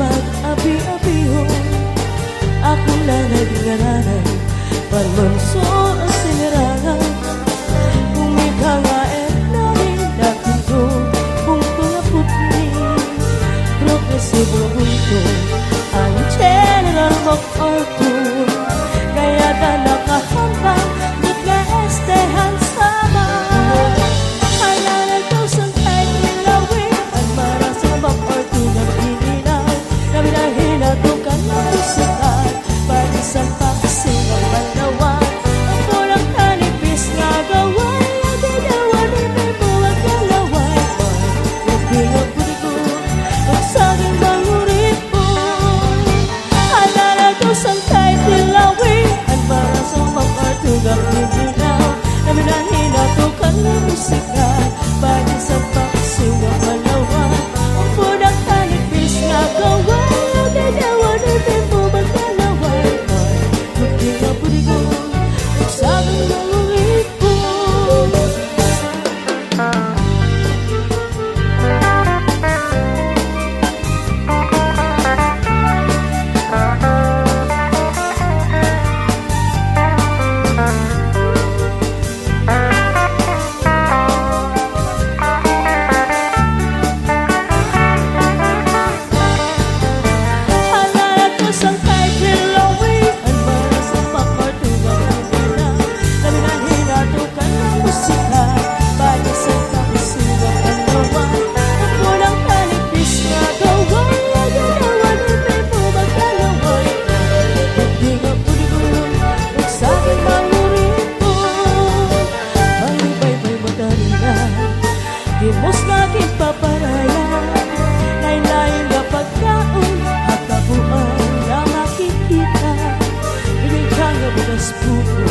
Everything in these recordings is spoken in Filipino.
mag-abi-abihon. Ako na nagingaranan Palmanso ang sinirangan. Kung ikangaet na rin natin ko Bungko na putni Progresibo bunto Ang General MacArthur. Kaya na nakahanggang nag-estehan sama. Halalan daw sang kahit nilawin Ang marang sa MacArthur na pininaw Na minahinadukan na musikan Panisan pa kasi ng Palawan. Ang pulang kanipis nga gaway Ang dinawan ni Memo ang kalaway. Nagbilang punigo Ang saging manguripon. Halalan daw sang kahit nilawin Ang marang sa MacArthur na pininaw Na minahinadukan na musikan Panisan pa kasi ng Palawan. Ang pulang kanipis nga gaway Ang dinawan ni Memo ang kalaway. Nagbilang punigo Ang saging manguripon. Halalan ko sang kahit nilawin Ang marang sa MacArthur na pininaw Na minahinadukan ng musika Panisan pa kasi ng Palawan. Ang pulang kanipis nga gaway Ang dinawan ni Memo ang kalaway. Nagbilang punigo Ang saging manguripon. Malibay-bay matarina Dimos naging paparaya. Lain-lain na pagkaon At kabuan na makikita. Binigyan nga bukas puto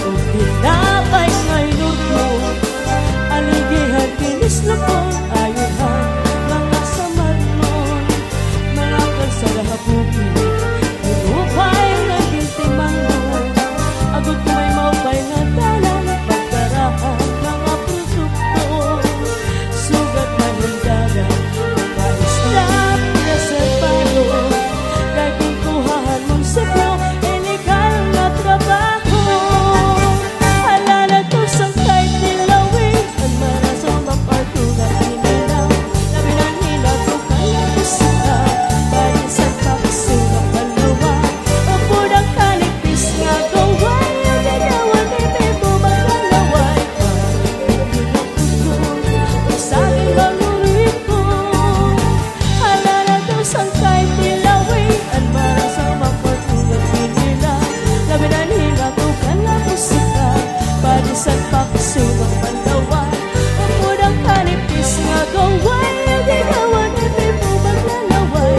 O pinapay ngay nuto. Aligihan kinis lapon Ayuhan mga samarnon. Mga kansalahabuki Pinupay naging timangnon. Agad ko may maupay na dalang Pagkarahan mga produkto. Sugat man yung dalang Makaisdap na sa palo. Daging kuhahan mong seplo Illegal na trabaho. Halalan ko sang kahit nilawin Ang marang sa MacArthur na pininaw Na minahinadukan ng musika Panisan pa kasi ng Palawan. Ang pulang kanipis nga gaway Ang dinawan ni Memo ang kalaway. Nagbilang punigo Ang saging manguripon. Halalan daw sang kahit nilawin Ang marang sa MacArthur na pininaw Na minahinadukan ng musika Panisan pa kasi ng Palawan. Ang pulang kanipis nga gaway Ang dinawan ni Memo ang kalaway.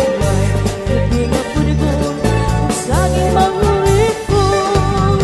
Nagbilang punigo Ang saging manguripon.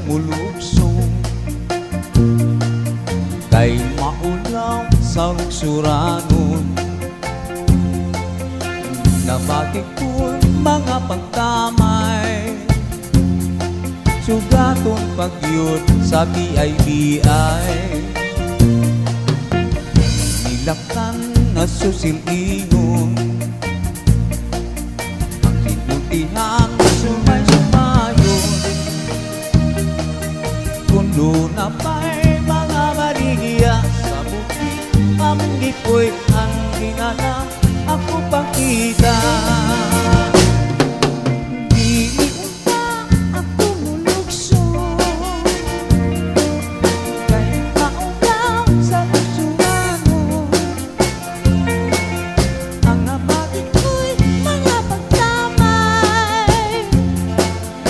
lumuluksong kay maulaw sa luksuranon. Nabati ko'y mga pagtamay, sugaton pagyod sa BIBI. Nilaktan na susilingon, ang sinultihan sumay-sumayon. Kundo na pa'y mga maligya sa bukit, among gipoy ang ginala ako pakita. Dili unta ako mulugsong kay maulaw sa luksuranon. Ang nabati ko'y mga pagtamay,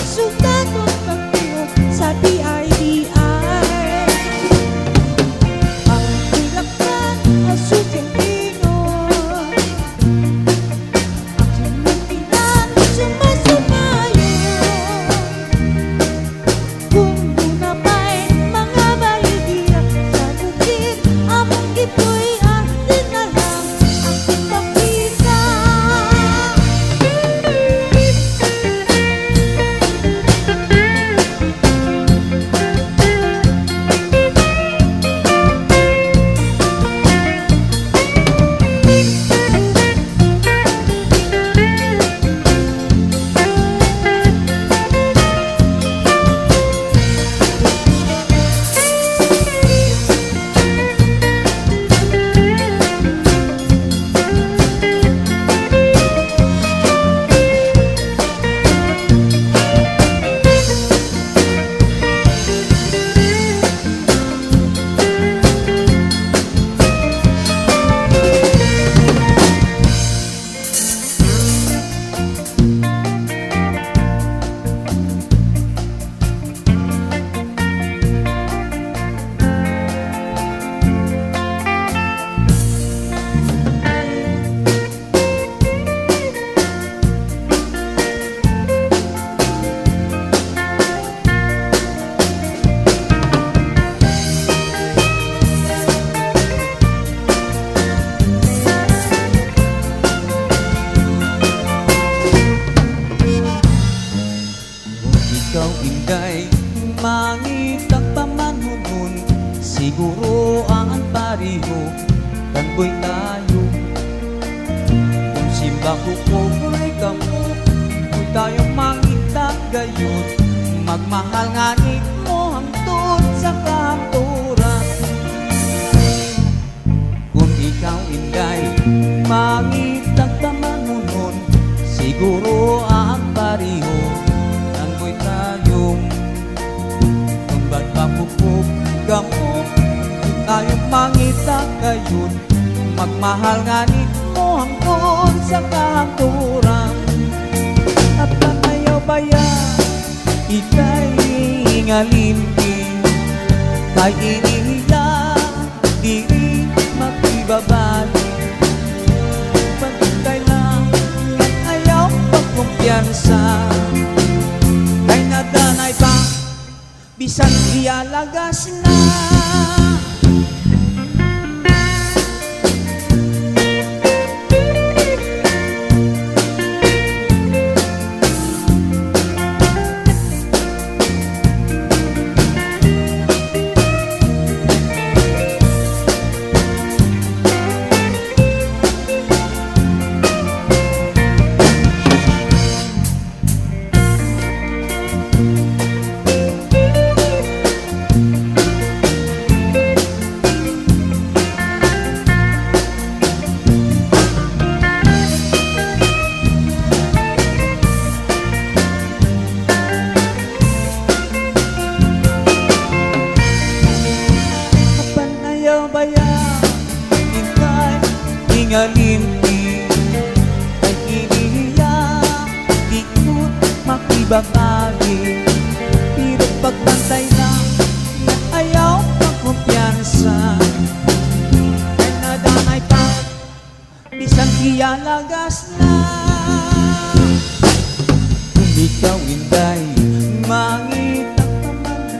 sugaton pagyod sa BIBI. Ang nilaktan ay susilingon, ang sinultihan sumay-sumayon. Kung muna pa'y mga baligya sa bukid, among gipoy ang dinalang akong pakita. Ikaw inday, mangitag pamanhunon, siguro ang pariho, tanboy tayo. Kung simba ko ko'y kamo, kung tayong mangitag gayon, magmahal nga mo hangtod sa kanturan. Kung ikaw inday, mangitag pamanhunon, siguro ang pariho, tanboy tayong tumbad papupok gamo. Tayong mangita kayon, magmahal nga mo hangtod sa kahanturan. At panayaw baya ikay ngalimpi, kay inihiya diri makibabali. Pagkay lang at ayaw pagkumpiyansa, kay nadanay pa bisan iyalagas na. Ngalimpi ay inihiya, di ko't makibabagi. Pero pagbantay na ayaw pagkumpiyansa, ay nadanay pa bisan iyalagas na. Kung ikaw inday, mangitag naman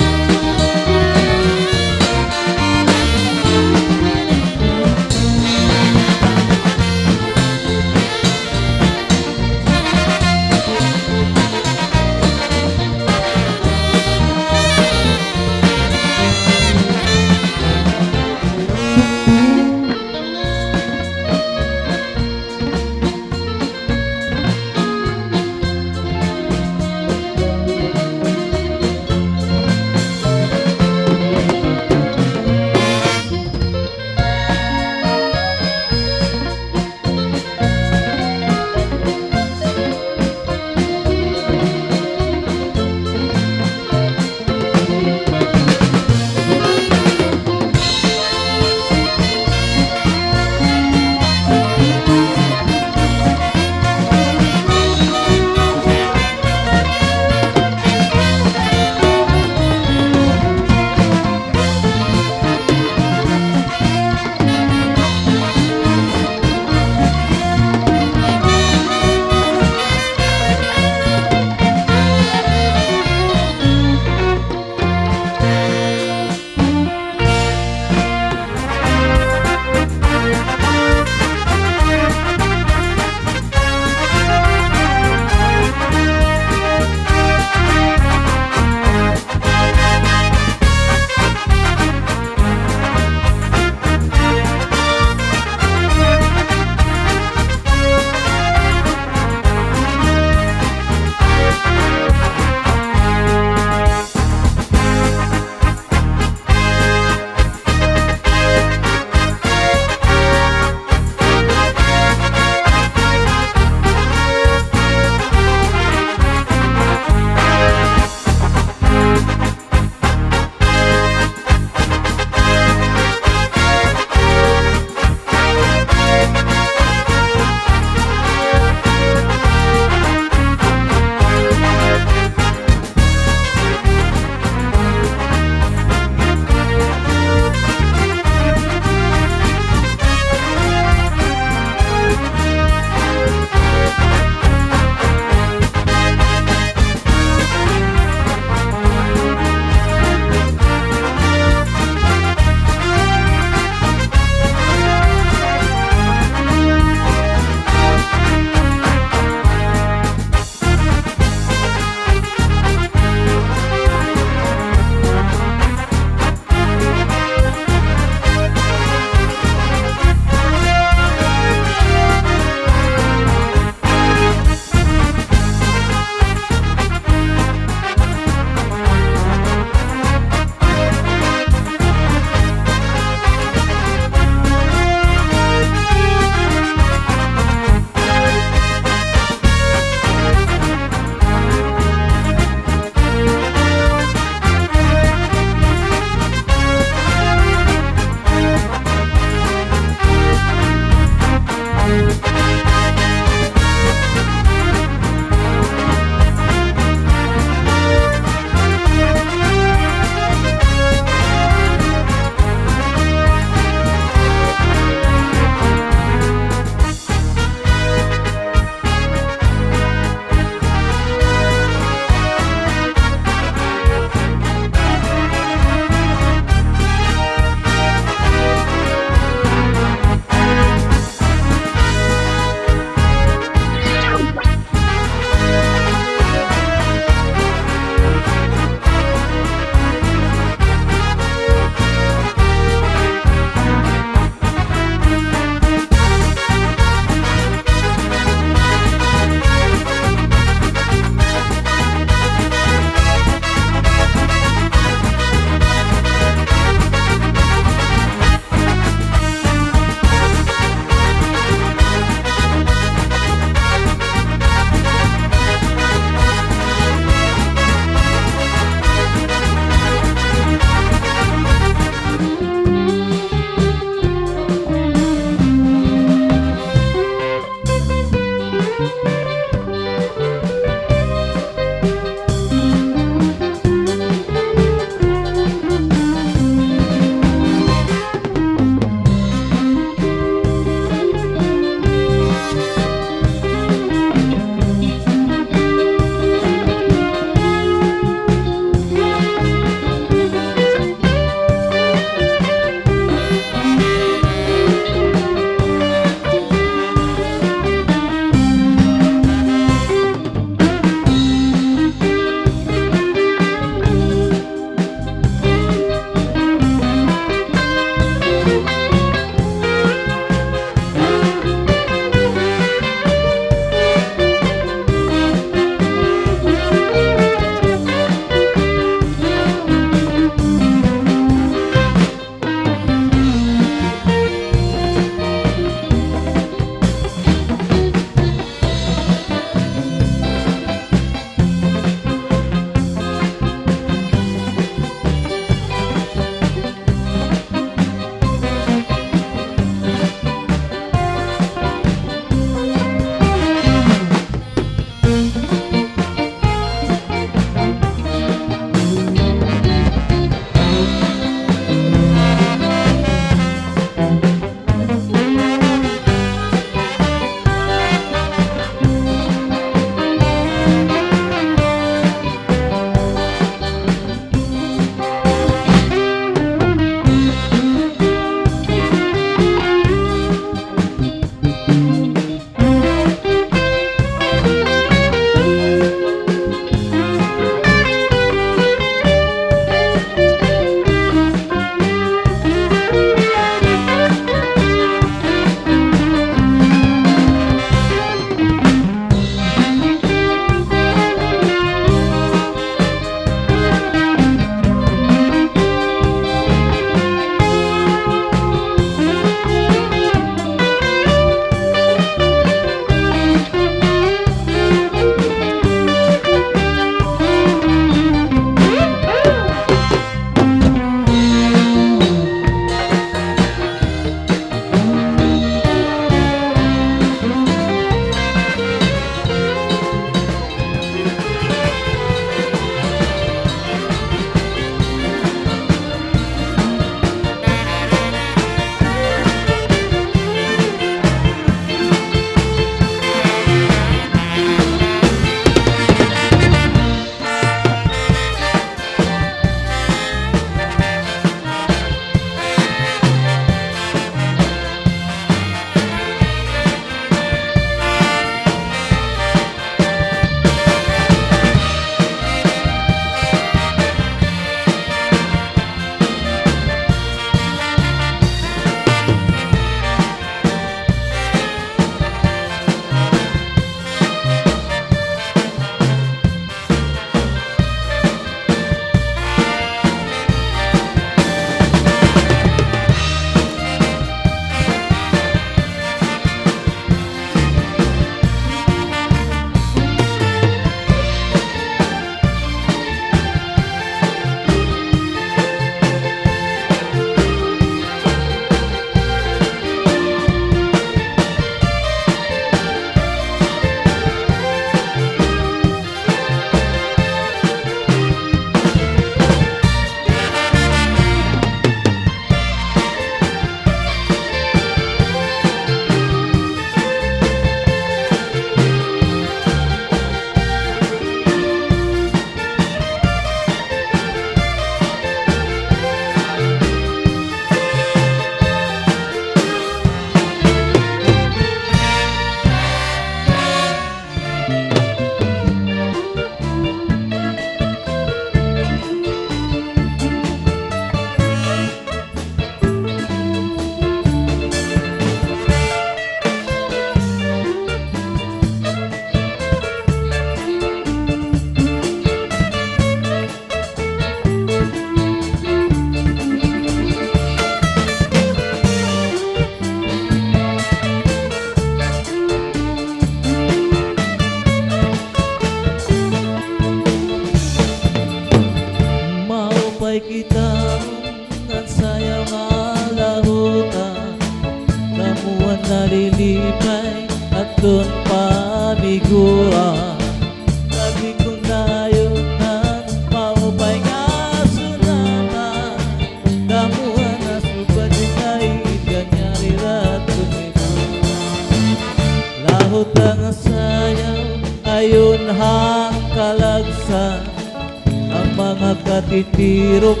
makatitirok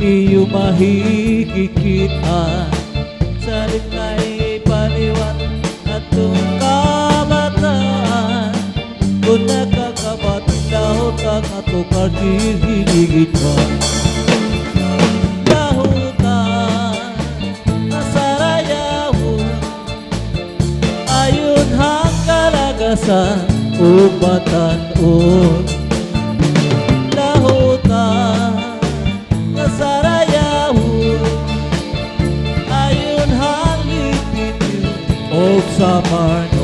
iyo mahigikitan. Salit kay paliwat at kabataan, kung nakakabatlaw ang ato kardihiligid pa. Lahutan nasarayahon ayon hang kalagasan o batanon. Lahutan nasarayahon ayon hang itinyo o sa marno.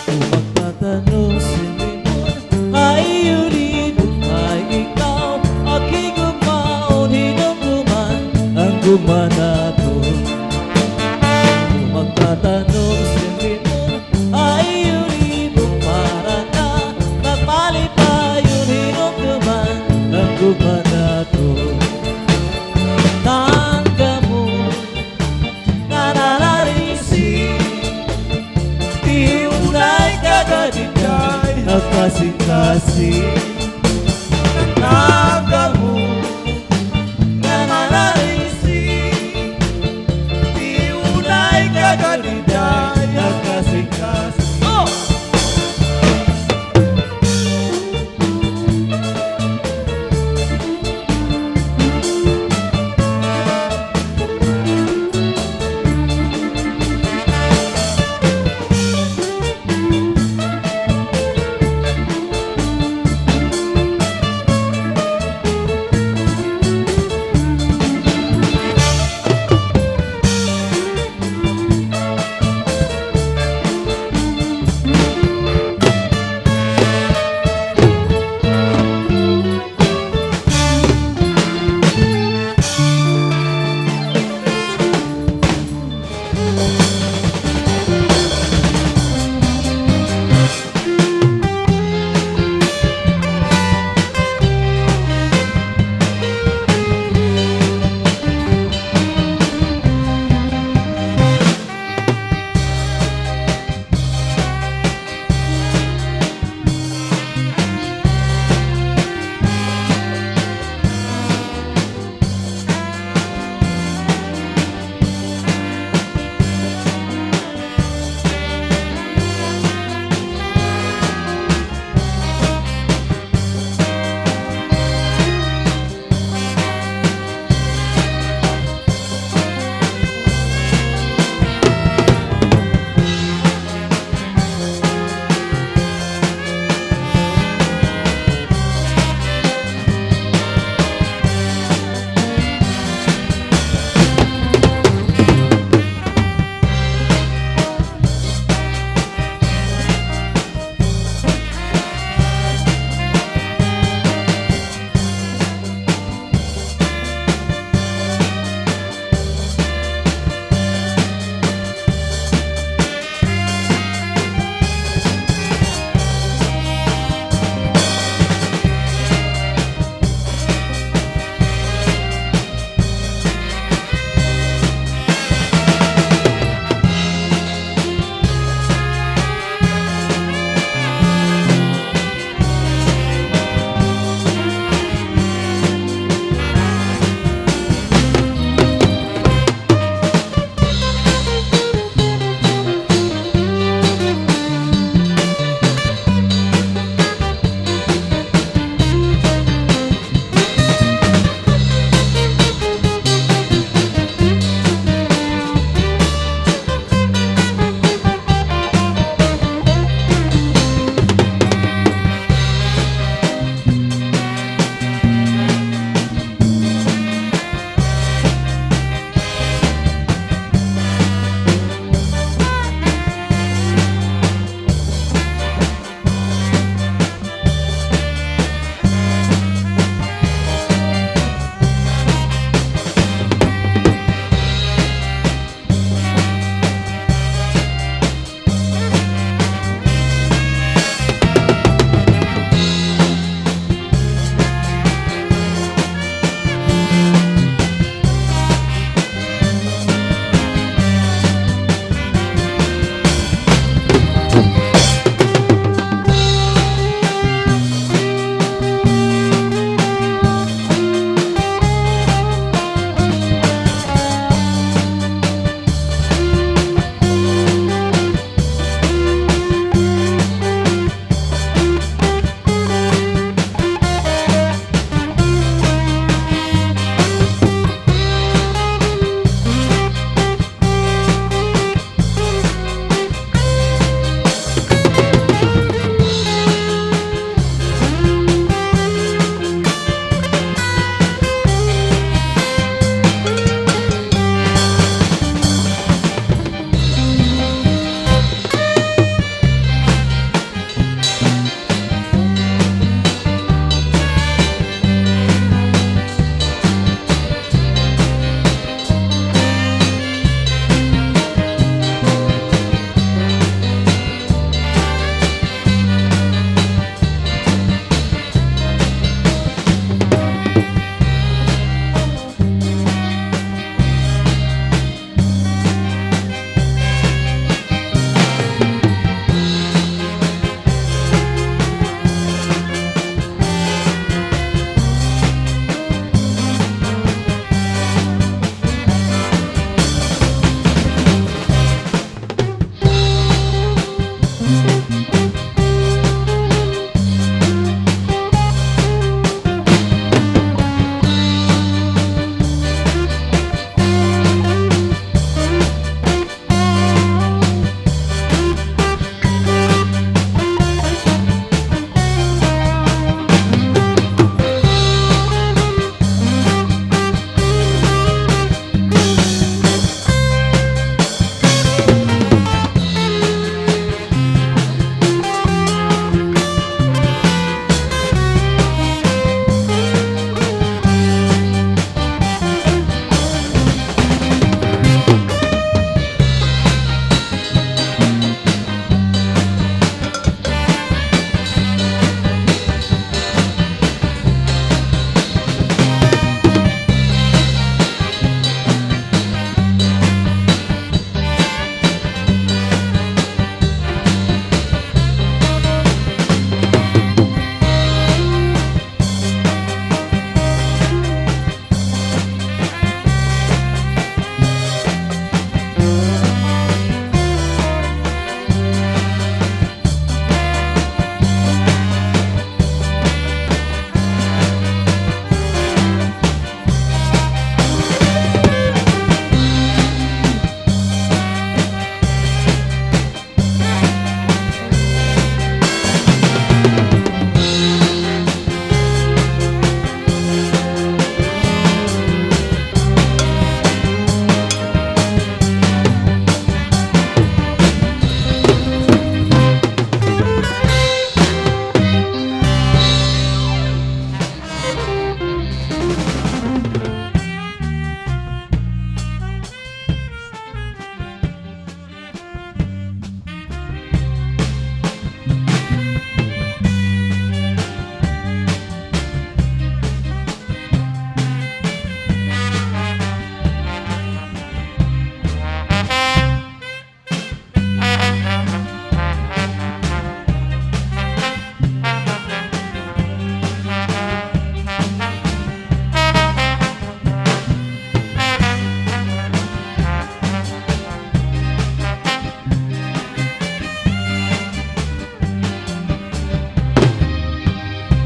Magtatanong si Limon ay ulit ay ikaw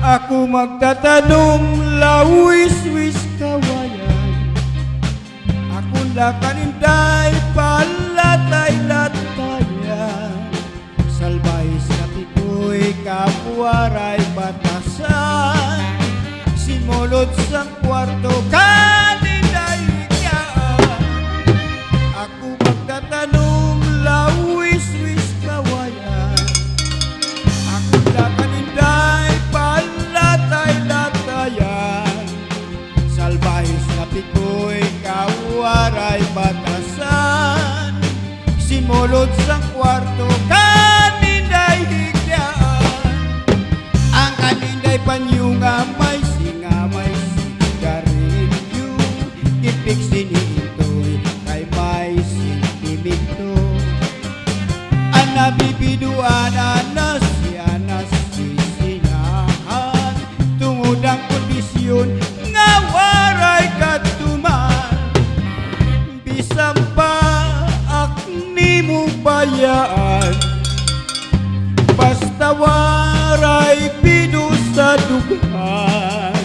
Ako magtatanong lawis-wis kawayan, ako lakaninday palatay-latayan, salbahis na pikoy kapuaray batasan, simulod sa kwarto kaninday higyan. Ako magtatanong lawis-wis kawayan, ako lakaninday palatay-latayan, salbahis na pikoy kawaray batasan, simulod sa kwarto kaninday higyan. Ang kaninday panyo nga may singamay sigarilyo, ipik sinitoy kay may sentimento. Ang nabibiduan anas siya nasisinahan, tungod ang kondisyon nga waray katuman. Bisan pa akni mo bayaan, basta waray pido sa dughan,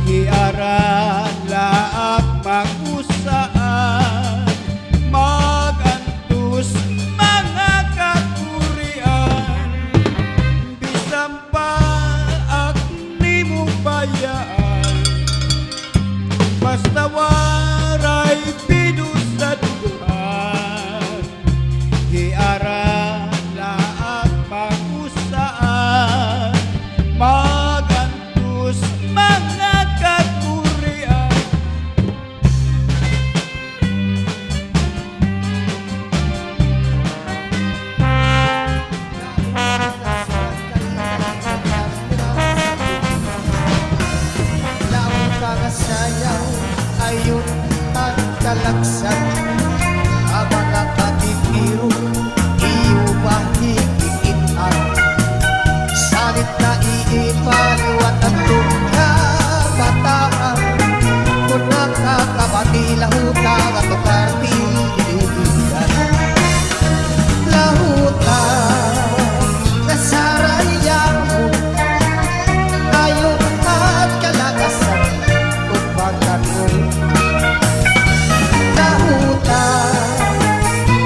iarala at magusaan, magantos mga kakurian. Bisan pa akni mo bayaan, basta waray pido sa dughan, iarala at magusaan, magantos mga kakurian. Laong kakasayaw ayun at kalaksan, abang nakatitiro iyo mahikikitan, salit na iipaliwat at bataan, kung nakakabati lahutang at ukartiligan. Lahutang nasarayan mo ayun at kalakasan, kung bagan mo. Lahutang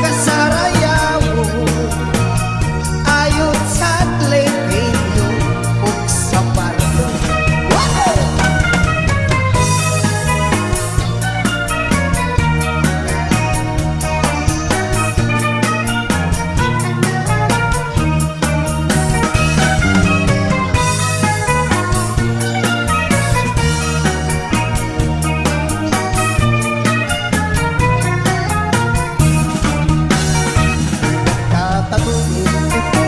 kasarayan mo ayun sa tletinyo ug sa pardo. Tatanungin ito,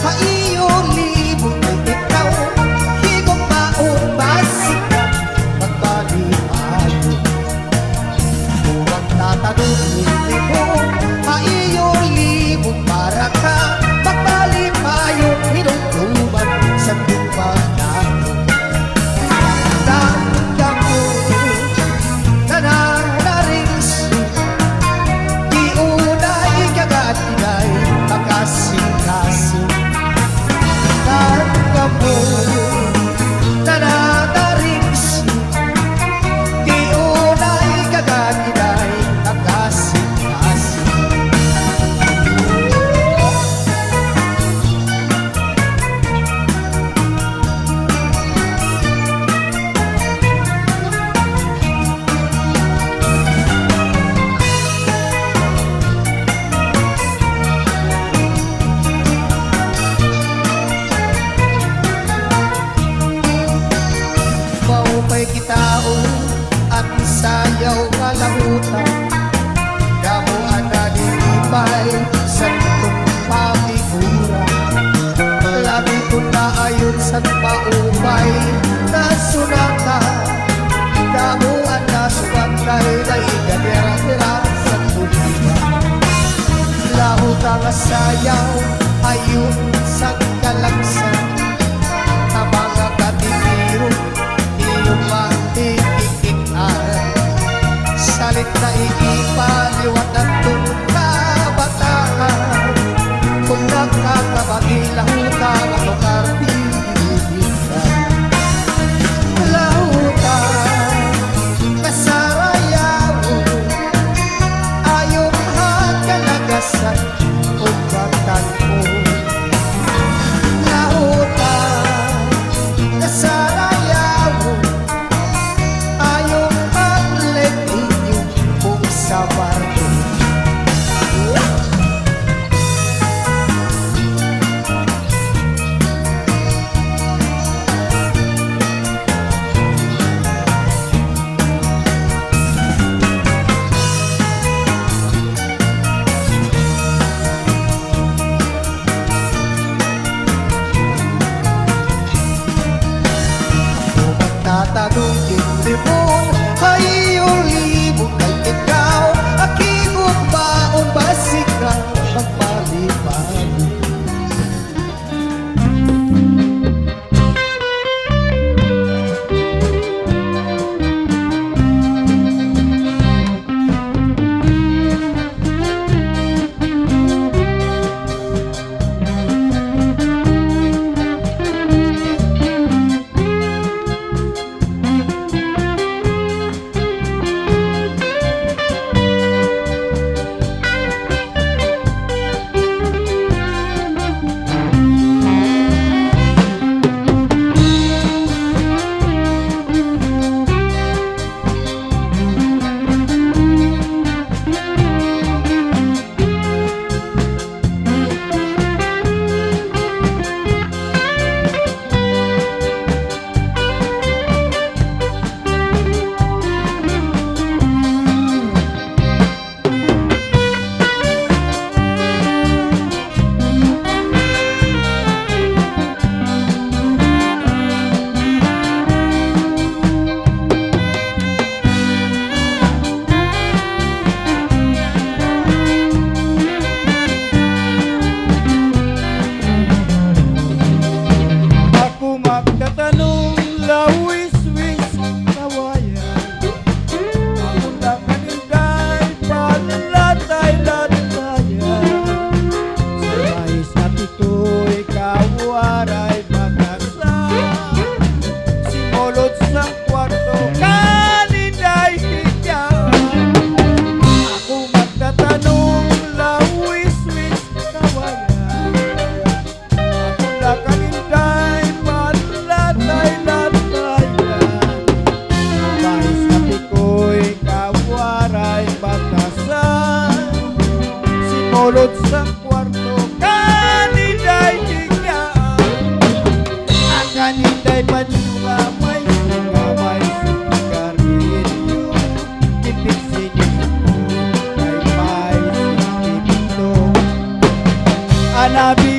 haiyo libong ay ikaw, higong maubasik ka, magbalipayo. Huwag tatanungin ito, haiyo libong para ka, magbalipayo, hinungtuman sa dumadako. Tandang mo, nananaris, di unay kagat-inay, makasing-kasing. Tandang mo, nananaris, di unay kagat-inay, makasing-kasing. Maupay kitao at isayaw kalahutan, damo anadilipay sa itong pamigura. Labi ko na ayon sa maupay na sunata, damo anasubantay na igadera-dera sa tulipa. Lahutang asayaw ayon sa kalaksan, na mga katitiro iyong matikikitan, salit na ikipaliwat at kabataan, kung nakakabati lahutang at ukartiligan. sulod sa kwarto kaniday tingyan. Ang kaniday panuga may sigamay sigarilyo. Tipid sinipon ay may sinipito. Anabi